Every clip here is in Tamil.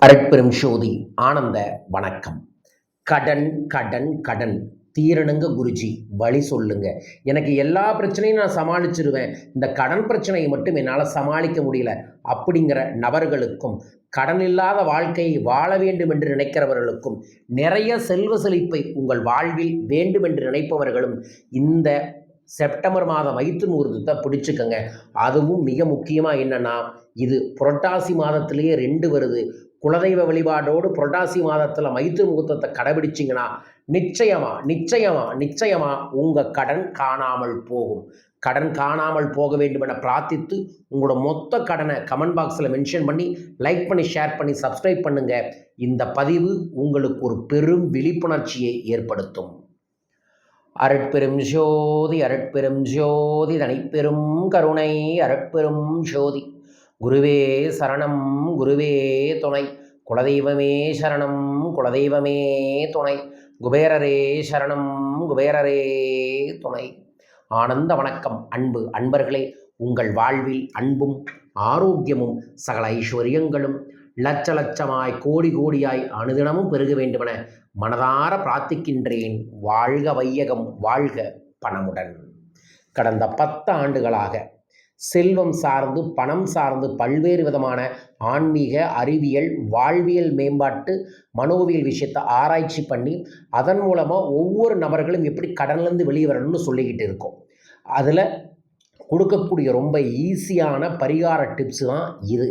அரட்பெரும் ஜோதி ஆனந்த வணக்கம். கடன் கடன் கடன் தீரணுங்க குருஜி, வழி சொல்லுங்க. எனக்கு எல்லா பிரச்சனையும் நான் சமாளிச்சிருவேன், இந்த கடன் பிரச்சனையை மட்டும் என்னால் சமாளிக்க முடியல அப்படிங்கிற நபர்களுக்கும், கடன் இல்லாத வாழ்க்கையை வாழ வேண்டும் என்று நினைக்கிறவர்களுக்கும், நிறைய செல்வ செழிப்பை உங்கள் வாழ்வில் வேண்டும் என்று நினைப்பவர்களும் இந்த செப்டம்பர் மாதம் மைத்து முகூர்த்தத்தை பிடிச்சிக்கங்க. அதுவும் மிக முக்கியமாக என்னென்னா, இது புரட்டாசி மாதத்திலேயே 2 வருது. குலதெய்வ வழிபாடோடு புரட்டாசி மாதத்தில் மைத்து முகூர்த்தத்தை கடைபிடிச்சிங்கன்னா நிச்சயமா உங்கள் கடன் காணாமல் போகும். கடன் காணாமல் போக வேண்டும் என பிரார்த்தித்து உங்களோட மொத்த கடனை கமெண்ட் பாக்ஸில் மென்ஷன் பண்ணி லைக் பண்ணி ஷேர் பண்ணி சப்ஸ்கிரைப் பண்ணுங்கள். இந்த பதிவு உங்களுக்கு ஒரு பெரும் விழிப்புணர்ச்சியை ஏற்படுத்தும். அருட்பெரும் ஜோதி அருட்பெரும் ஜோதி தனிப்பெரும் கருணை அருட்பெரும் ஜோதி. குருவே சரணம் குருவே துணை, குலதெய்வமே சரணம் குலதெய்வமே துணை, குபேரரே சரணம் குபேரரே துணை. ஆனந்த வணக்கம் அன்பு அன்பர்களே. உங்கள் வாழ்வில் அன்பும் ஆரோக்கியமும் சகல ஐஸ்வர்யங்களும் லட்ச லட்சமாய் கோடி கோடியாய் அனுதினமும் பெருக வேண்டுமென மனதார பிரார்த்திக்கின்றேன். வாழ்க வையகம், வாழ்க பணமுடன். கடந்த 10 ஆண்டுகளாக செல்வம் சார்ந்து பணம் சார்ந்து பல்வேறு விதமான ஆன்மீக அறிவியல் வாழ்வியல் மேம்பாட்டு மனோவியல் விஷயத்தை ஆராய்ச்சி பண்ணி அதன் மூலமாக ஒவ்வொரு நபர்களும் எப்படி கடன்லேருந்து வெளியே வரணும்னு சொல்லிக்கிட்டு இருக்கோம். அதில் கொடுக்கக்கூடிய ரொம்ப ஈஸியான பரிகார டிப்ஸு தான் இது.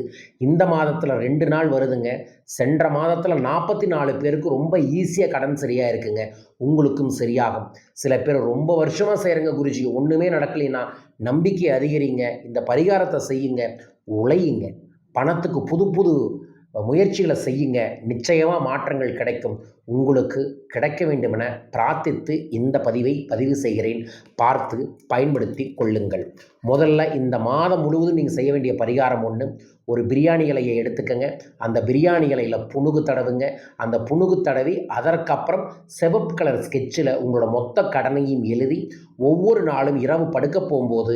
இந்த மாதத்தில் 2 நாள் வருதுங்க. சென்ற மாதத்தில் 44 பேருக்கு ரொம்ப ஈஸியாக கடன் சரியாக இருக்குங்க. உங்களுக்கும் சரியாகும். சில பேர் ரொம்ப வருஷமாக செய்கிறங்க குருஜி, ஒன்றுமே நடக்கலைன்னா நம்பிக்கை அதிகரிங்க, இந்த பரிகாரத்தை செய்யுங்க, உழையுங்க, பணத்துக்கு புது புது முயற்சிகளை செய்யுங்க, நிச்சயமாக மாற்றங்கள் கிடைக்கும். உங்களுக்கு கிடைக்க வேண்டுமென பிரார்த்தித்து இந்த பதிவை பதிவு செய்கிறேன். பார்த்து பயன்படுத்தி கொள்ளுங்கள். முதல்ல இந்த மாதம் முழுவதும் நீங்கள் செய்ய வேண்டிய பரிகாரம் ஒன்று, ஒரு பிரியாணி இலையை எடுத்துக்கங்க. அந்த பிரியாணி இலையில் புணுகு தடவுங்க. அந்த புணுகு தடவி அதற்கப்புறம் சிவப்பு கலர் ஸ்கெட்சில் உங்களோட மொத்த கடனையும் எழுதி ஒவ்வொரு நாளும் இரவு படுக்க போகும்போது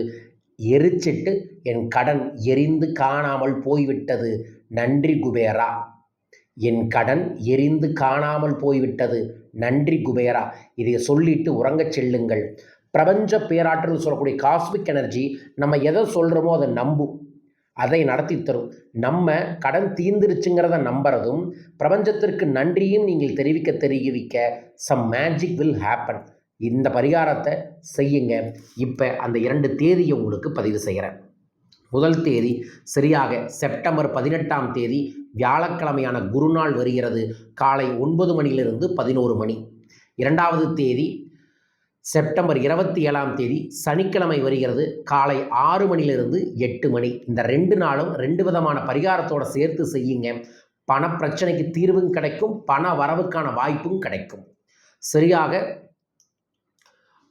எரிச்சிட்டு, என் கடன் எரிந்து காணாமல் போய்விட்டது, நன்றி குபேரா, என் கடன் எரிந்து காணாமல் போய்விட்டது, நன்றி குபேரா, இதை சொல்லிட்டு உறங்கச் செல்லுங்கள். பிரபஞ்ச பேராற்றல் சொல்லக்கூடிய காஸ்மிக் எனர்ஜி நம்ம எதை சொல்கிறோமோ அதை நம்பும், அதை நடத்தி தரும். நம்ம கடன் தீர்ந்துருச்சுங்கிறத நம்புறதும் பிரபஞ்சத்திற்கு நன்றியும் நீங்கள் தெரிவிக்க சம் மேஜிக் வில் ஹேப்பன். இந்த பரிகாரத்தை செய்யுங்க. இப்போ அந்த 2 தேதியை உங்களுக்கு பதிவு செய்கிறேன். முதல் தேதி சரியாக செப்டம்பர் 18ஆம் தேதி வியாழக்கிழமையான குருநாள் வருகிறது. காலை 9 மணியிலிருந்து 11 மணி. 2வது தேதி செப்டம்பர் 27ஆம் தேதி சனிக்கிழமை வருகிறது. காலை 6 மணியிலிருந்து 8 மணி. இந்த 2 நாளும் 2 விதமான பரிகாரத்தோடு சேர்த்து செய்யுங்க. பண பிரச்சனைக்கு தீர்வும் கிடைக்கும், பண வரவுக்கான வாய்ப்பும் கிடைக்கும். சரியாக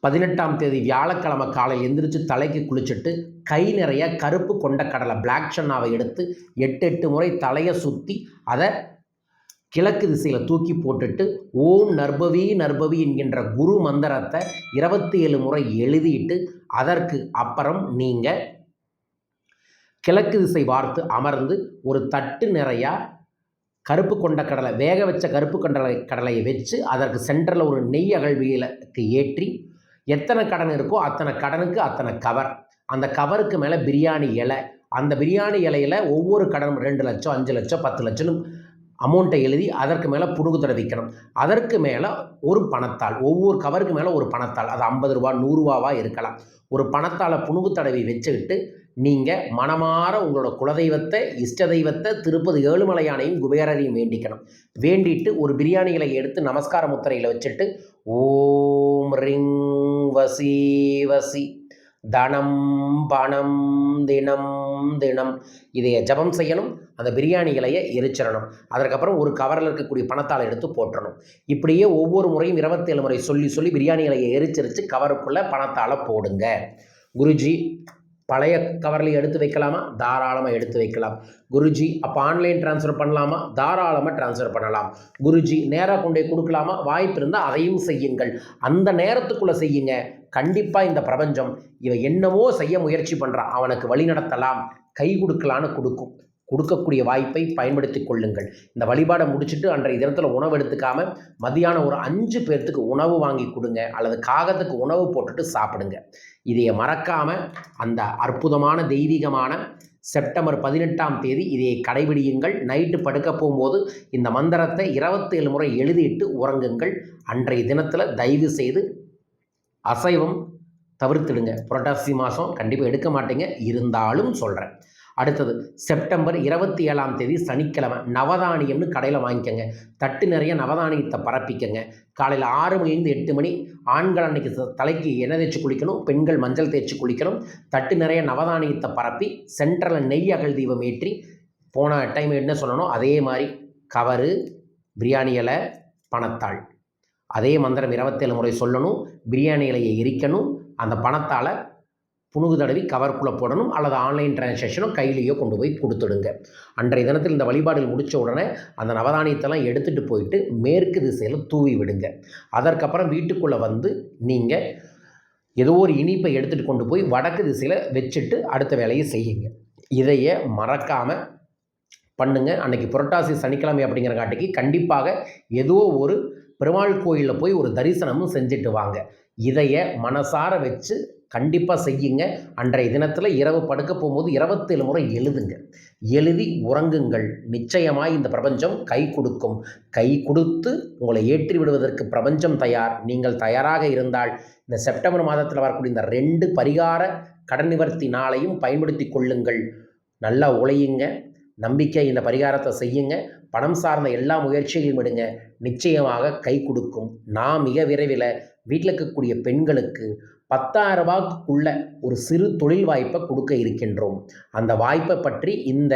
18ஆம் தேதி வியாழக்கிழமை காலையில் எந்திரிச்சு தலைக்கு குளிச்சுட்டு கை நிறைய கருப்பு கொண்ட கடலை பிளாக் சன்னாவை எடுத்து 8 முறை தலையை சுற்றி அதை கிழக்கு திசையில் தூக்கி போட்டுட்டு ஓம் நர்பவி நர்பவி என்கின்ற குரு மந்திரத்தை 27 முறை எழுதிட்டு அதற்கு அப்புறம் நீங்கள் கிழக்கு திசை பார்த்து அமர்ந்து ஒரு தட்டு நிறையா கருப்பு கொண்ட கடலை, வேக வச்ச கருப்பு கடலையை வச்சு அதற்கு சென்டரில் ஒரு நெய் அகழ்வியலுக்கு ஏற்றி எத்தனை கடன் இருக்கோ அத்தனை கடனுக்கு அத்தனை கவர், அந்த கவருக்கு மேலே பிரியாணி இலை, அந்த பிரியாணி இலையில் ஒவ்வொரு கடனும் 2 லட்சம் 5 லட்சம் 10 லட்சம் அமௌண்ட்டை எழுதி அதற்கு மேலே புணுகு தடவிக்கணும். அதற்கு மேலே ஒரு பணத்தாள், ஒவ்வொரு கவருக்கு மேலே ஒரு பணத்தாள், அது 50 ரூபா 100 ரூபாவாக இருக்கலாம். ஒரு பணத்தாளை புணுகு தடவி வச்சுக்கிட்டு நீங்கள் மனமாற உங்களோட குலதெய்வத்தை, இஷ்ட தெய்வத்தை, திருப்பதி ஏழுமலையானையும் குபேரரையும் வேண்டிக்கணும். வேண்டிட்டு ஒரு பிரியாணி இலையை எடுத்து நமஸ்கார முத்திரையில் வச்சுட்டு ஓம் ரிங் வசி வசி தனம் பணம் தினம் தினம் இதைய ஜபம் செய்யணும். அந்த பிரியாணி இலையை எரிச்சிடணும். அதற்கப்புறம் ஒரு கவரில் இருக்கக்கூடிய பணத்தால் எடுத்து போட்டுறணும். இப்படியே ஒவ்வொரு முறையும் 27 முறை சொல்லி பிரியாணி இலையை எரிச்சிருச்சு கவருக்குள்ளே பணத்தால் போடுங்க. குருஜி பழைய கவரில் எடுத்து வைக்கலாமா? தாராளமாக எடுத்து வைக்கலாம். குருஜி அப்போ ஆன்லைன் ட்ரான்ஸ்ஃபர் பண்ணலாமா? தாராளமாக ட்ரான்ஸ்ஃபர் பண்ணலாம். குருஜி நேராக கொண்டே கொடுக்கலாமா? வாய்ப்பு இருந்தால் அதையும் செய்யுங்கள். அந்த நேரத்துக்குள்ளே செய்யுங்க. கண்டிப்பாக இந்த பிரபஞ்சம் இவன் என்னவோ செய்ய முயற்சி பண்ணுறான், அவனுக்கு வழி நடத்தலாம், கை கொடுக்கலான்னு கொடுக்கும். கொடுக்கக்கூடிய வாய்ப்பை பயன்படுத்தி கொள்ளுங்கள். இந்த வழிபாடை முடிச்சுட்டு அன்றைய தினத்தில் உணவு எடுத்துக்காமல் மதியானம் ஒரு 5 பேர்த்துக்கு உணவு வாங்கி கொடுங்க, அல்லது காகத்துக்கு உணவு போட்டுட்டு சாப்பிடுங்க. இதையை மறக்காமல் அந்த அற்புதமான தெய்வீகமான செப்டம்பர் 18ஆம் தேதி இதை கடைபிடியுங்கள். நைட்டு படுக்க போகும்போது இந்த மந்திரத்தை 27 முறை எழுதிட்டு உறங்குங்கள். அன்றைய தினத்தில் தயவு செய்து அசைவம் தவிர்த்துடுங்க. புரட்டாசி மாதம் கண்டிப்பாக எடுக்க மாட்டீங்க, இருந்தாலும் சொல்கிறேன். அடுத்தது செப்டம்பர் 27ஆம் தேதி சனிக்கிழமை நவதானியம்னு கடையில் வாங்கிக்கோங்க. தட்டு நிறைய நவதானியத்தை பரப்பிக்கங்க. காலையில் 6 மணிலேருந்து 8 மணி ஆண்கள் அன்னைக்கு தலைக்கு எண்ணெய் தேய்ச்சி குளிக்கணும், பெண்கள் மஞ்சள் தேய்ச்சி குளிக்கணும். தட்டு நிறைய நவதானியத்தை பரப்பி சென்ட்ரலில் நெய் அகல் தீபம் ஏற்றி, போன டைம் என்ன சொல்லணும் அதே மாதிரி கவரு, பிரியாணி இலை, பணத்தாள், அதே மந்திரம் 27 முறை சொல்லணும். பிரியாணி இலையை எரிக்கணும், அந்த பணத்தால் புணுகு தடவி கவருக்குள்ளே போடணும், அல்லது ஆன்லைன் டிரான்சாக்ஷனோ கையிலேயோ கொண்டு போய் கொடுத்துடுங்க. அன்றைய தினத்தில் இந்த வழிபாடுகள் முடித்த உடனே அந்த நவதானியத்தெல்லாம் எடுத்துகிட்டு போயிட்டு மேற்கு திசையில் தூவி விடுங்க. அதற்கப்புறம் வீட்டுக்குள்ளே வந்து நீங்கள் ஏதோ ஒரு இனிப்பை எடுத்துகிட்டு கொண்டு போய் வடக்கு திசையில் வச்சுட்டு அடுத்த வேலையை செய்யுங்க. இதையே மறக்காமல் பண்ணுங்க. அன்றைக்கி புரட்டாசி சனிக்கிழமை அப்படிங்கிறங்காட்டிக்கு கண்டிப்பாக ஏதோ ஒரு பெருமாள் கோயிலில் போய் ஒரு தரிசனமும் செஞ்சுட்டு வாங்க. இதையை மனசார வச்சு கண்டிப்பாக செய்யுங்க. அன்றைய தினத்தில் இரவு படுக்க போகும்போது 27 முறை எழுதுங்க. எழுதி உறங்குங்கள். நிச்சயமாய் இந்த பிரபஞ்சம் கை கொடுக்கும். கை கொடுத்து உங்களை ஏற்றி விடுவதற்கு பிரபஞ்சம் தயார். நீங்கள் தயாராக இருந்தால் இந்த செப்டம்பர் மாதத்தில் வரக்கூடிய இந்த 2 பரிகார கடன் நிவர்த்தி நாளையும் பயன்படுத்தி கொள்ளுங்கள். நல்லா உழையுங்க. நம்பிக்கை இந்த பரிகாரத்தை செய்யுங்க. பணம் சார்ந்த எல்லா முயற்சிகளையும் விடுங்க. நிச்சயமாக கை கொடுக்கும். நான் மிக விரைவில் வீட்டில் இருக்கக்கூடிய பெண்களுக்கு 10,000 ரூபாய்க்குள்ள ஒரு சிறு தொழில் வாய்ப்பை கொடுக்க இருக்கின்றோம். அந்த வாய்ப்பை பற்றி இந்த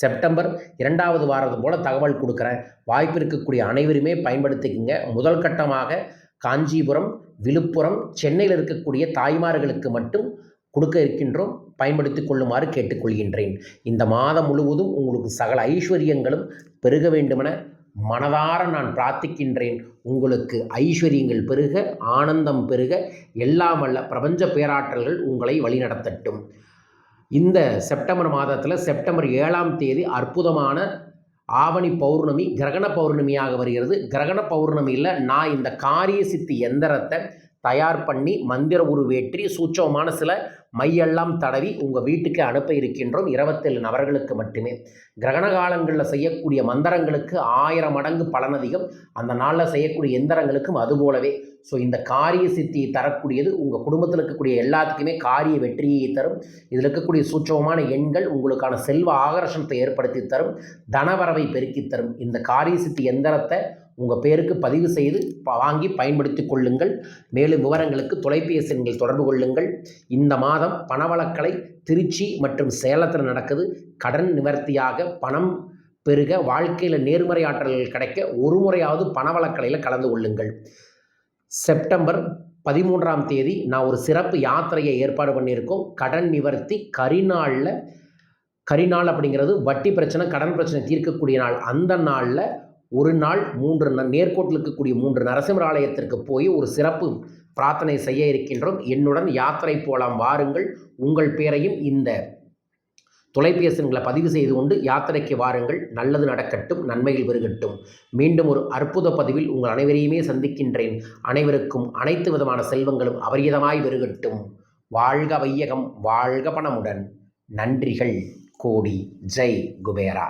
செப்டம்பர் 2வது வாரம் போல் தகவல் கொடுக்குறேன். வாய்ப்பு இருக்கக்கூடிய அனைவருமே பயன்படுத்திக்கங்க. முதல் கட்டமாக காஞ்சிபுரம், விழுப்புரம், சென்னையில் இருக்கக்கூடிய தாய்மார்களுக்கு மட்டும் கொடுக்க இருக்கின்றோம். பயன்படுத்தி கொள்ளுமாறு கேட்டுக்கொள்கின்றேன். இந்த மாதம் முழுவதும் உங்களுக்கு சகல ஐஸ்வர்யங்களும் பெருக வேண்டுமென மனதார நான் பிரார்த்திக்கின்றேன். உங்களுக்கு ஐஸ்வர்யங்கள் பெருக, ஆனந்தம் பெருக, எல்லாம் வல்ல பிரபஞ்ச பேராற்றல்கள் உங்களை வழிநடத்தட்டும். இந்த செப்டம்பர் மாதத்தில் செப்டம்பர் 7ஆம் தேதி அற்புதமான ஆவணி பௌர்ணமி கிரகண பௌர்ணமியாக வருகிறது. கிரகண பௌர்ணமியில் நான் இந்த காரிய சித்தி எந்திரத்தை தயார் பண்ணி மந்திர உருவேற்றி சூட்சமான சில மையெல்லாம் தடவி உங்கள் வீட்டுக்கு அனுப்ப இருக்கின்றோம். 27 நபர்களுக்கு மட்டுமே. கிரகண காலங்களில் செய்யக்கூடிய மந்திரங்களுக்கு 1000 மடங்கு பலன் அதிகம். அந்த நாளில் செய்யக்கூடிய எந்திரங்களுக்கும் அதுபோலவே. ஸோ இந்த காரிய சித்தியை தரக்கூடியது உங்கள் குடும்பத்தில் இருக்கக்கூடிய எல்லாத்துக்குமே காரிய வெற்றியை தரும். இதில் இருக்கக்கூடிய சூட்சமான எண்கள் உங்களுக்கான செல்வ ஆகர்ஷணத்தை ஏற்படுத்தி தரும், தனவரவை பெருக்கி தரும். இந்த காரிய சித்தி எந்திரத்தை உங்கள் பேருக்கு பதிவு செய்து வாங்கி பயன்படுத்தி கொள்ளுங்கள். மேலும் விவரங்களுக்கு தொலைபேசி எண்கள் தொடர்பு கொள்ளுங்கள். இந்த மாதம் பணவளக்கலை திருச்சி மற்றும் சேலத்தில் நடக்குது. கடன் நிவர்த்தியாக பணம் பெருக, வாழ்க்கையில் நேர்மறை ஆற்றல்கள் கிடைக்க ஒரு முறையாவது பணவளக்கலையில் கலந்து கொள்ளுங்கள். செப்டம்பர் 13ஆம் தேதி நான் ஒரு சிறப்பு யாத்திரையை ஏற்பாடு பண்ணியிருக்கோம். கடன் நிவர்த்தி கரிநாள் அப்படிங்கிறது வட்டி பிரச்சனை, கடன் பிரச்சனை தீர்க்கக்கூடிய நாள். அந்த நாளில் ஒரு நாள் 3 நேர்கோட்டில் இருக்கக்கூடிய 3 நரசிம்மர் ஆலயத்திற்கு போய் ஒரு சிறப்பு பிரார்த்தனை செய்ய இருக்கின்றோம். என்னுடன் யாத்திரை போலாம் வாருங்கள். உங்கள் பேரையும் இந்த தொலைபேசிகளை பதிவு செய்து கொண்டு யாத்திரைக்கு வாருங்கள். நல்லது நடக்கட்டும், நன்மைகள் பெருகட்டும். மீண்டும் ஒரு அற்புத பதிவில் உங்கள் அனைவரையுமே சந்திக்கின்றேன். அனைவருக்கும் அனைத்து விதமான செல்வங்களும் அபரிதமாய் பெருகட்டும். வாழ்க வையகம், வாழ்க பணமுடன். நன்றிகள் கோடி. ஜெய் குபேரா.